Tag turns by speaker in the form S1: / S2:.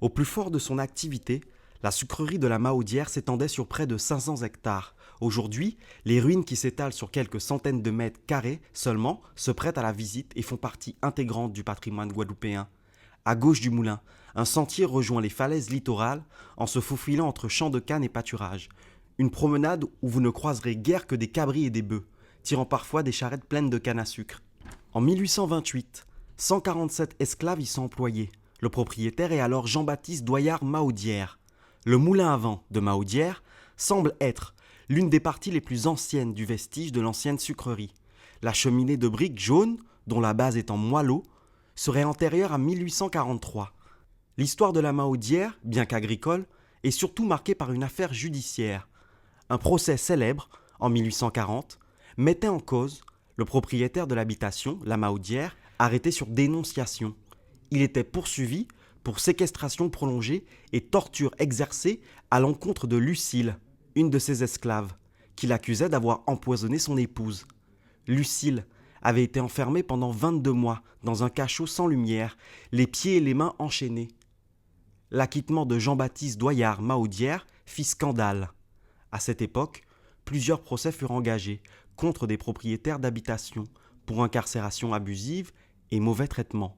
S1: Au plus fort de son activité, la sucrerie de la Mahaudière s'étendait sur près de 500 hectares. Aujourd'hui, les ruines qui s'étalent sur quelques centaines de mètres carrés seulement se prêtent à la visite et font partie intégrante du patrimoine guadeloupéen. À gauche du moulin, un sentier rejoint les falaises littorales en se faufilant entre champs de canne et pâturages. Une promenade où vous ne croiserez guère que des cabris et des bœufs, tirant parfois des charrettes pleines de canne à sucre. En 1828, 147 esclaves y sont employés. Le propriétaire est alors Jean-Baptiste Doyard Mahaudière. Le moulin à vent de Mahaudière semble être l'une des parties les plus anciennes du vestige de l'ancienne sucrerie. La cheminée de briques jaunes, dont la base est en moellons, serait antérieure à 1843. L'histoire de la Mahaudière, bien qu'agricole, est surtout marquée par une affaire judiciaire. Un procès célèbre, en 1840, mettait en cause le propriétaire de l'habitation, la Mahaudière, arrêté sur dénonciation. Il était poursuivi pour séquestration prolongée et torture exercée à l'encontre de Lucille, une de ses esclaves, qui l'accusait d'avoir empoisonné son épouse. Lucille avait été enfermée pendant 22 mois dans un cachot sans lumière, les pieds et les mains enchaînés. L'acquittement de Jean-Baptiste Doyard Mahaudière fit scandale. À cette époque, plusieurs procès furent engagés contre des propriétaires d'habitation pour incarcération abusive et mauvais traitement.